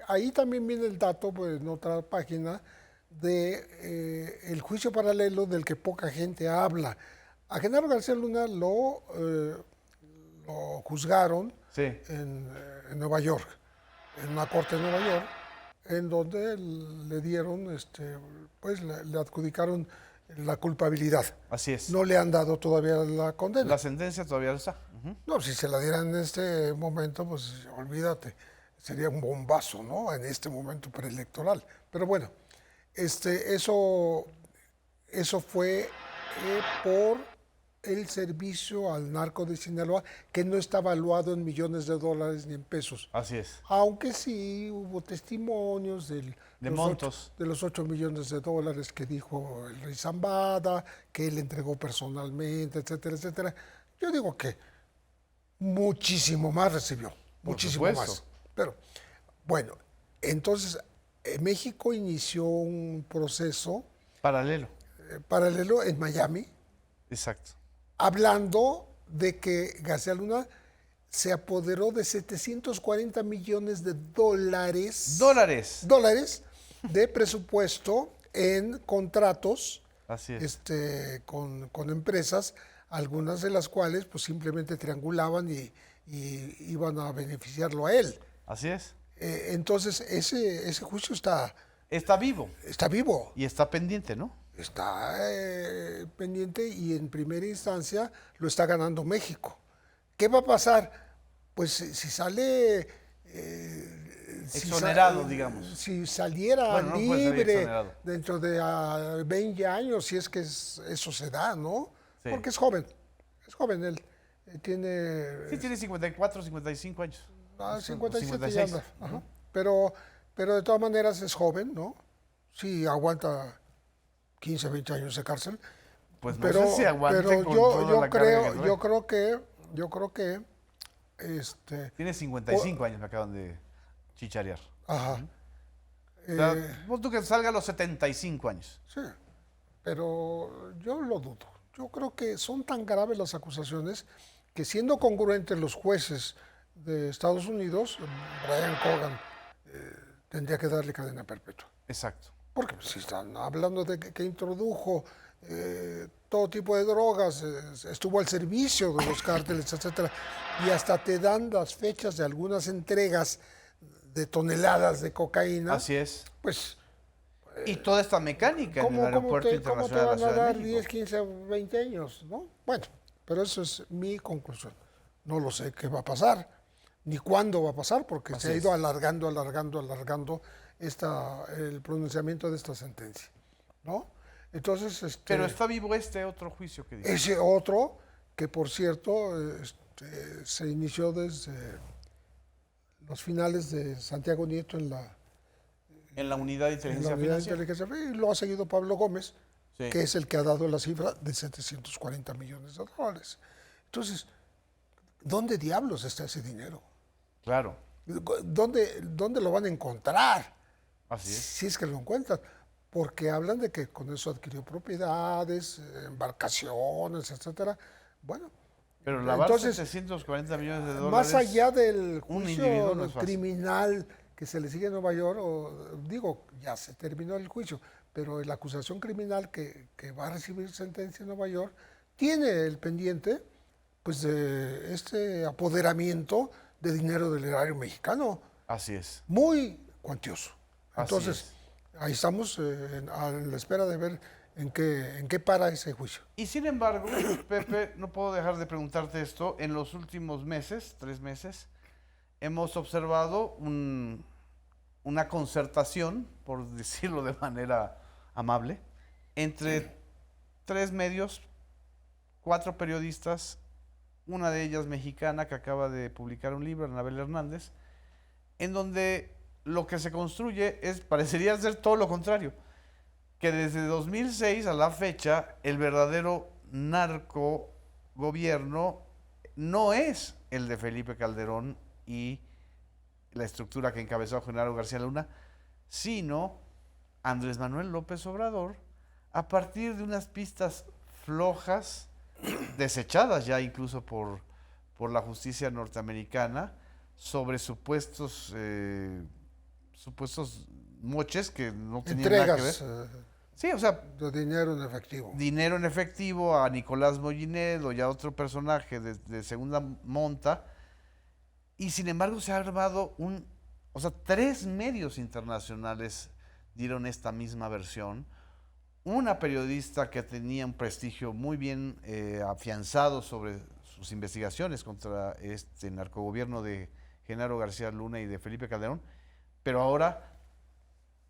ahí también viene el dato, pues, en otra página, de el juicio paralelo del que poca gente habla. A Genaro García Luna lo juzgaron Sí. en Nueva York, en una corte de Nueva York, en donde le dieron, pues le adjudicaron la culpabilidad. Así es. No le han dado todavía la condena. La sentencia todavía está. Ujú. No, si se la dieran en este momento, pues olvídate, sería un bombazo, ¿no? En este momento preelectoral. Pero bueno, eso fue por el servicio al narco de Sinaloa, que no está valuado en millones de dólares ni en pesos. Así es. Aunque sí hubo testimonios De montos. de los 8 millones de dólares que dijo el rey Zambada, que él entregó personalmente, etcétera, etcétera. Yo digo que muchísimo más recibió. muchísimo supuesto. más. Pero, bueno, entonces México inició un proceso Paralelo. paralelo en Miami, Exacto. hablando de que García Luna se apoderó de 740 millones de dólares de presupuesto en contratos Así es. con empresas, algunas de las cuales pues simplemente triangulaban y iban a beneficiarlo a él. Así es. Entonces ese juicio está Vivo vivo, y está pendiente, ¿no? está pendiente y en primera instancia lo está ganando México. ¿Qué va a pasar? Pues si sale Exonerado, digamos. Si saliera Bueno, no puede salir libre exonerado. dentro de 20 años, si es que eso se da, ¿no? Sí. Porque es joven él, tiene Sí, tiene 54, 55 años. 57 ya anda, ajá. Pero de todas maneras es joven, ¿no? Sí, aguanta 15, 20 años de cárcel. Pues no Pero, sé si aguante pero con toda la carga que trae. yo creo que Tiene 55 años, me acaban de chicharear. ajá. O sea, vos tú que salga a los 75 años. Sí, pero yo lo dudo. Yo creo que son tan graves las acusaciones que, siendo congruentes los jueces de Estados Unidos, Brian Cogan tendría que darle cadena perpetua. Exacto. Porque si están hablando de que introdujo todo tipo de drogas, estuvo al servicio de los cárteles, etcétera, y hasta te dan las fechas de algunas entregas de toneladas de cocaína. Así es. Pues, Y toda esta mecánica en el aeropuerto ¿cómo te internacional de la van a Ciudad de dar México. 10, 15, 20 años? ¿No? Bueno, pero eso es mi conclusión. No lo sé qué va a pasar, ni cuándo va a pasar, porque Así se ha ido es. alargando el pronunciamiento de esta sentencia, ¿no? Entonces, Pero está vivo este otro juicio que dice. ese otro, que por cierto se inició desde los finales de Santiago Nieto en En la unidad de la inteligencia unidad de financiera. inteligencia, y lo ha seguido Pablo Gómez, Sí. que es el que ha dado la cifra de 740 millones de dólares. Entonces, ¿dónde diablos está ese dinero? Claro. ¿Dónde lo van a encontrar? Así es. Si es que lo encuentran. Porque hablan de que con eso adquirió propiedades, embarcaciones, etcétera. Bueno, Pero lavar entonces, 740 millones de dólares. más allá del un individuo juicio no es fácil. criminal que se le sigue en Nueva York, ya se terminó el juicio, pero la acusación criminal que va a recibir sentencia en Nueva York tiene el pendiente pues de este apoderamiento de dinero del erario mexicano, Así es. muy cuantioso. Así Entonces, ahí estamos a la espera de ver en qué para ese juicio. Y sin embargo, Pepe, no puedo dejar de preguntarte esto. En los últimos meses, 3 meses, hemos observado una concertación, por decirlo de manera amable, entre 3 medios, 4 periodistas, una de ellas mexicana que acaba de publicar un libro, Anabel Hernández, en donde lo que se construye parecería ser todo lo contrario, que desde 2006 a la fecha el verdadero narcogobierno no es el de Felipe Calderón y la estructura que encabezó Genaro García Luna, sino Andrés Manuel López Obrador, a partir de unas pistas flojas, desechadas ya incluso por la justicia norteamericana, sobre supuestos moches que no tenían nada que ver. Entregas Sí, o sea, de dinero en efectivo. dinero en efectivo a Nicolás Mollinedo y a otro personaje de segunda monta, y sin embargo se ha armado o sea, 3 medios internacionales dieron esta misma versión. Una periodista que tenía un prestigio muy bien afianzado sobre sus investigaciones contra este narcogobierno de Genaro García Luna y de Felipe Calderón, pero ahora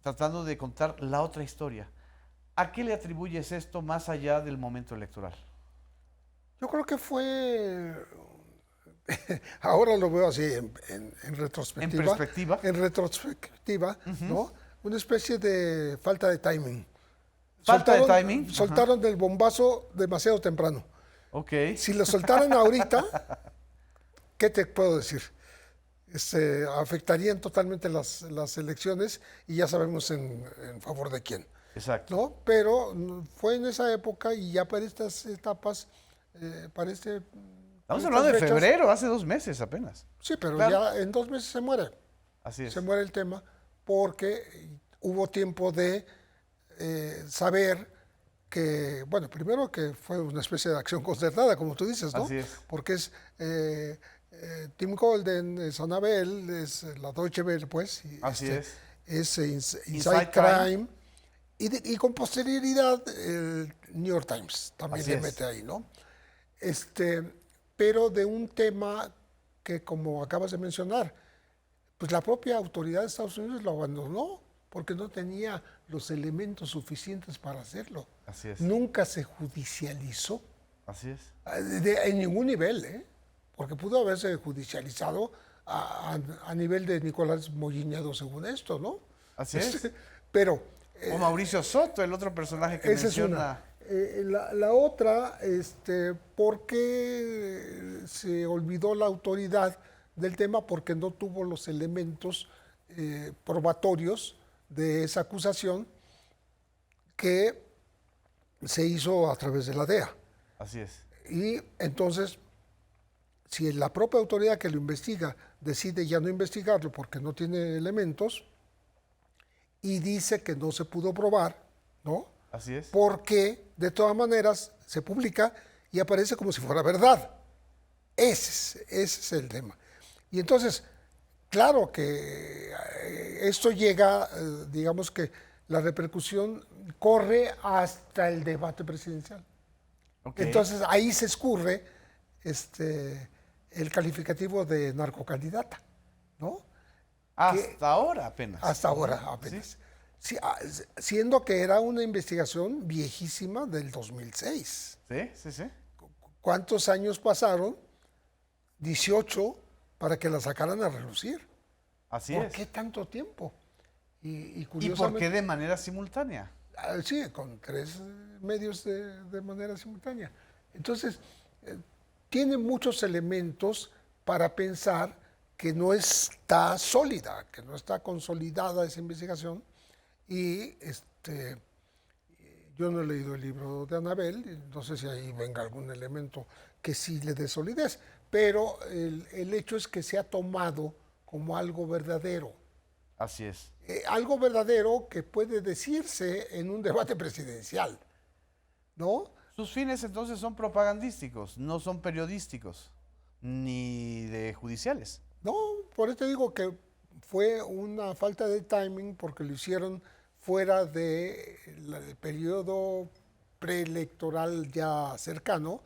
tratando de contar la otra historia. ¿A qué le atribuyes esto más allá del momento electoral? Yo creo que fue, ahora lo veo así en retrospectiva. ¿En perspectiva? En retrospectiva, ¿no? Una especie de falta de timing. ¿Falta de timing? Soltaron el bombazo demasiado temprano. Ok. Si lo soltaran ahorita, ¿qué te puedo decir? afectarían totalmente las elecciones y ya sabemos en favor de quién. Exacto. ¿No? Pero fue en esa época y ya para estas etapas, para este... Estamos estas hablando de fechas, febrero, hace 2 meses apenas. Sí, pero Claro. ya en 2 meses se muere. Así es. Se muere el tema porque hubo tiempo de saber que, bueno, primero que fue una especie de acción concertada, como tú dices, ¿no? Así es. Porque es Tim Golden, es Annabelle, es la Deutsche Welle, pues. Y Así es. Es Inside Inside Crime. Y con posterioridad el New York Times también Así le es. mete ahí, ¿no? Pero de un tema que, como acabas de mencionar, pues la propia autoridad de Estados Unidos lo abandonó porque no tenía los elementos suficientes para hacerlo. Así es. Nunca se judicializó Así es. en ningún nivel, ¿eh? Porque pudo haberse judicializado a nivel de Nicolás Mogiñado, según esto, ¿no? Así es. Pero O Mauricio Soto, el otro personaje que esa es menciona. una. La otra, ¿por qué se olvidó la autoridad del tema? Porque no tuvo los elementos probatorios de esa acusación que se hizo a través de la DEA. Así es. Y entonces, si la propia autoridad que lo investiga decide ya no investigarlo porque no tiene elementos y dice que no se pudo probar, ¿no? Así es. Porque de todas maneras se publica y aparece como si fuera verdad. Ese es el tema. Y entonces, claro que esto llega, digamos que la repercusión corre hasta el debate presidencial. Ok. Entonces ahí se escurre el calificativo de narcocandidata, ¿no? Hasta ahora apenas. Hasta ahora apenas. Sí, siendo que era una investigación viejísima del 2006. Sí, sí, sí. ¿Cuántos años pasaron? 18 para que la sacaran a relucir. Así ¿Por es. qué tanto tiempo? Y ¿Y por curiosamente, qué de manera simultánea? Sí, con 3 medios de manera simultánea. Entonces, tiene muchos elementos para pensar que no está sólida, que no está consolidada esa investigación. Y yo no he leído el libro de Annabelle, no sé si ahí venga algún elemento que sí le dé solidez, pero el hecho es que se ha tomado como algo verdadero. Así es. Algo verdadero que puede decirse en un debate presidencial, ¿no? Sus fines entonces son propagandísticos, no son periodísticos, ni de judiciales. No, por eso te digo que fue una falta de timing porque lo hicieron fuera del periodo preelectoral ya cercano,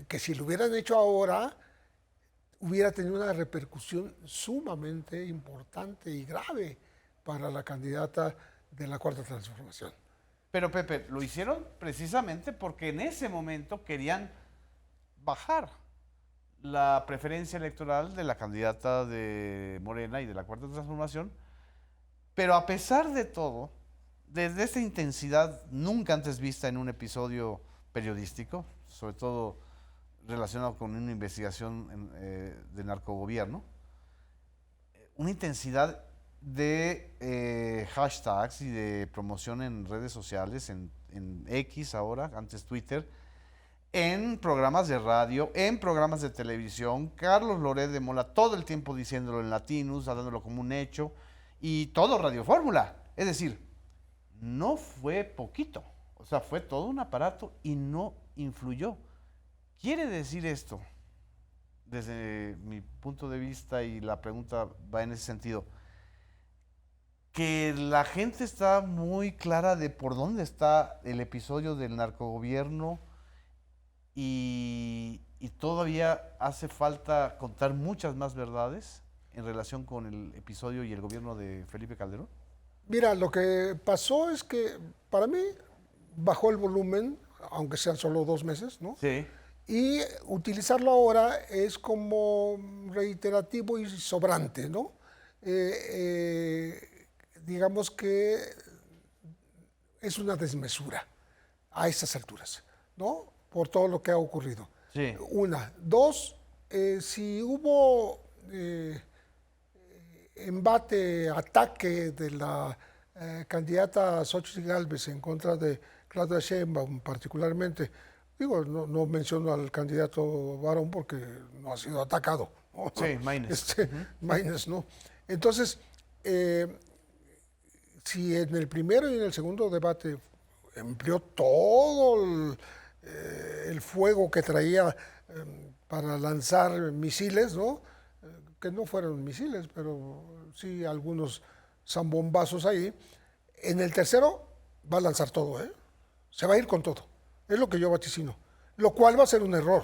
que si lo hubieran hecho ahora hubiera tenido una repercusión sumamente importante y grave para la candidata de la Cuarta Transformación. Pero Pepe, lo hicieron precisamente porque en ese momento querían bajar la preferencia electoral de la candidata de Morena y de la Cuarta Transformación. Pero a pesar de todo, desde esta intensidad nunca antes vista en un episodio periodístico, sobre todo relacionado con una investigación de narcogobierno, una intensidad de hashtags y de promoción en redes sociales, en X ahora, antes Twitter, en programas de radio, en programas de televisión, Carlos Loret de Mola todo el tiempo diciéndolo en Latinus, dándolo como un hecho, y todo Radio Fórmula. Es decir, no fue poquito, o sea, fue todo un aparato y no influyó. Quiere decir esto, desde mi punto de vista, y la pregunta va en ese sentido, que la gente está muy clara de por dónde está el episodio del narcogobierno y todavía hace falta contar muchas más verdades en relación con el episodio y el gobierno de Felipe Calderón. Mira, lo que pasó es que para mí bajó el volumen, aunque sean solo 2 meses, ¿no? Sí. Y utilizarlo ahora es como reiterativo y sobrante, ¿no? Digamos que es una desmesura a estas alturas, ¿no? Por todo lo que ha ocurrido. Sí. Una. Dos, si hubo embate, ataque de la candidata Xochitl Gálvez en contra de Claudia Sheinbaum particularmente, digo, no menciono al candidato varón porque no ha sido atacado, ¿no? Sí, Maynes. Maynes, ¿no? Entonces, si en el primero y en el segundo debate empleó todo el fuego que traía para lanzar misiles, ¿no? Que no fueron misiles, pero sí algunos zambombazos ahí. En el tercero va a lanzar todo, ¿eh? Se va a ir con todo. Es lo que yo vaticino. Lo cual va a ser un error.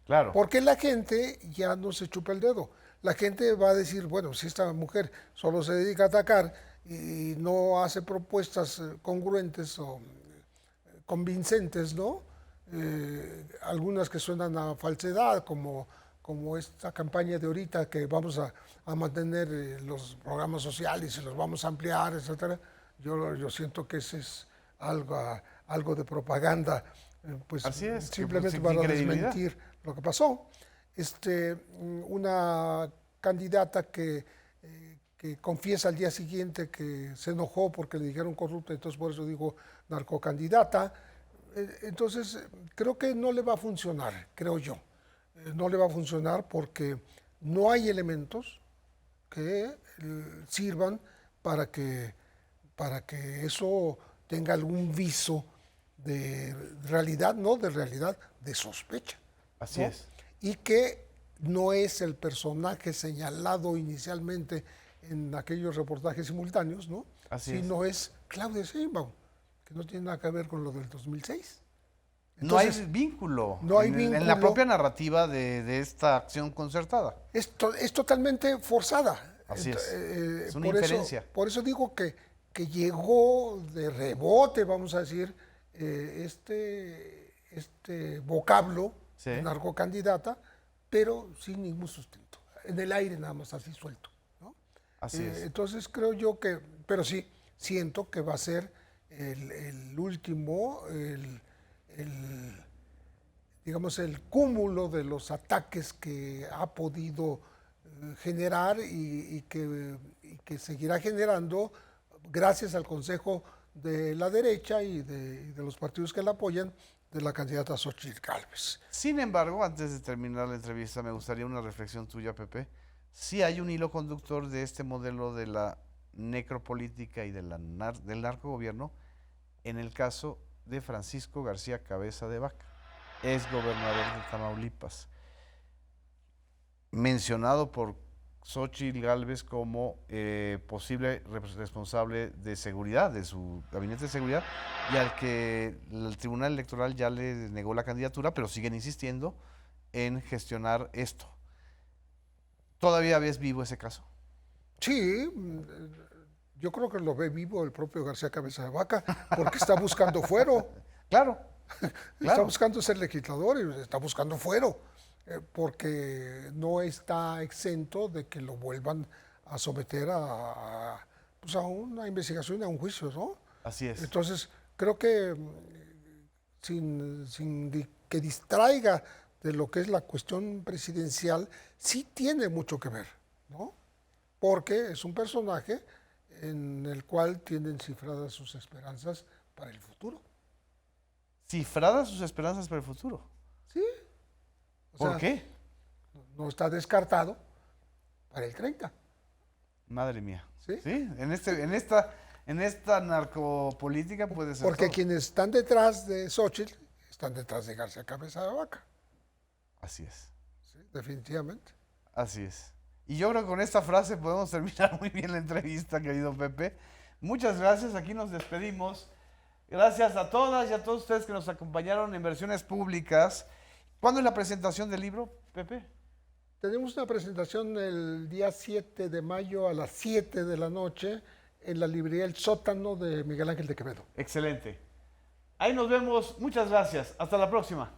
Claro. Porque la gente ya no se chupa el dedo. La gente va a decir, bueno, si esta mujer solo se dedica a atacar y no hace propuestas congruentes o convincentes, ¿no? Algunas que suenan a falsedad, como esta campaña de ahorita que vamos a mantener los programas sociales y los vamos a ampliar, etcétera. Yo siento que ese es algo de propaganda, pues Así es, simplemente sin para credibilidad. desmentir lo que pasó. Una candidata que confiesa al día siguiente que se enojó porque le dijeron corrupta, entonces por eso digo narcocandidata. Entonces creo que no le va a funcionar, creo yo. No le va a funcionar porque no hay elementos que sirvan para que eso tenga algún viso de realidad, no de realidad, de sospecha. Así ¿no? es. Y que no es el personaje señalado inicialmente en aquellos reportajes simultáneos, ¿no? Así Sino es Claudia Sheinbaum, que no tiene nada que ver con lo del 2006. No hay Entonces, vínculo. no hay En la vínculo. propia narrativa de esta acción concertada. Es totalmente forzada. Así es. Es una por inferencia. Por eso digo que llegó de rebote, vamos a decir, este vocablo Sí. de narcocandidata, pero sin ningún sustento. En el aire nada más, así suelto. ¿no? Así es. Entonces creo yo que, pero sí, siento que va a ser el último, digamos, el cúmulo de los ataques que ha podido generar y que seguirá generando gracias al consejo de la derecha y de los partidos que la apoyan, de la candidata Xochitl Gálvez. Sin embargo, antes de terminar la entrevista, me gustaría una reflexión tuya, Pepe. Sí hay un hilo conductor de este modelo de la necropolítica y del narcogobierno en el caso de Francisco García Cabeza de Vaca, ex gobernador de Tamaulipas, mencionado por Xochitl Gálvez como posible responsable de seguridad, de su gabinete de seguridad, y al que el Tribunal Electoral ya le negó la candidatura, pero siguen insistiendo en gestionar esto. ¿Todavía ves vivo ese caso? Sí, yo creo que lo ve vivo el propio García Cabeza de Vaca, porque está buscando fuero. Claro, Está buscando ser legislador y está buscando fuero, porque no está exento de que lo vuelvan a someter pues a una investigación, a un juicio, ¿no? así es. Entonces, creo que que distraiga de lo que es la cuestión presidencial, sí tiene mucho que ver, ¿no? Porque es un personaje en el cual tienen cifradas sus esperanzas para el futuro. Cifradas sus esperanzas para el futuro. Sí. O ¿Por sea, qué? no está descartado para el 30. Madre mía. ¿Sí? ¿Sí? En esta narcopolítica puede ser Porque todo. quienes están detrás de Xochitl están detrás de García Cabeza de Vaca. Así es. ¿Sí? Definitivamente. Así es. Y yo creo que con esta frase podemos terminar muy bien la entrevista, querido Pepe. Muchas gracias, aquí nos despedimos. Gracias a todas y a todos ustedes que nos acompañaron en Versiones Públicas. ¿Cuándo es la presentación del libro, Pepe? Tenemos una presentación el día 7 de mayo a las 7 de la noche en la librería El Sótano de Miguel Ángel de Quevedo. Excelente. Ahí nos vemos. Muchas gracias. Hasta la próxima.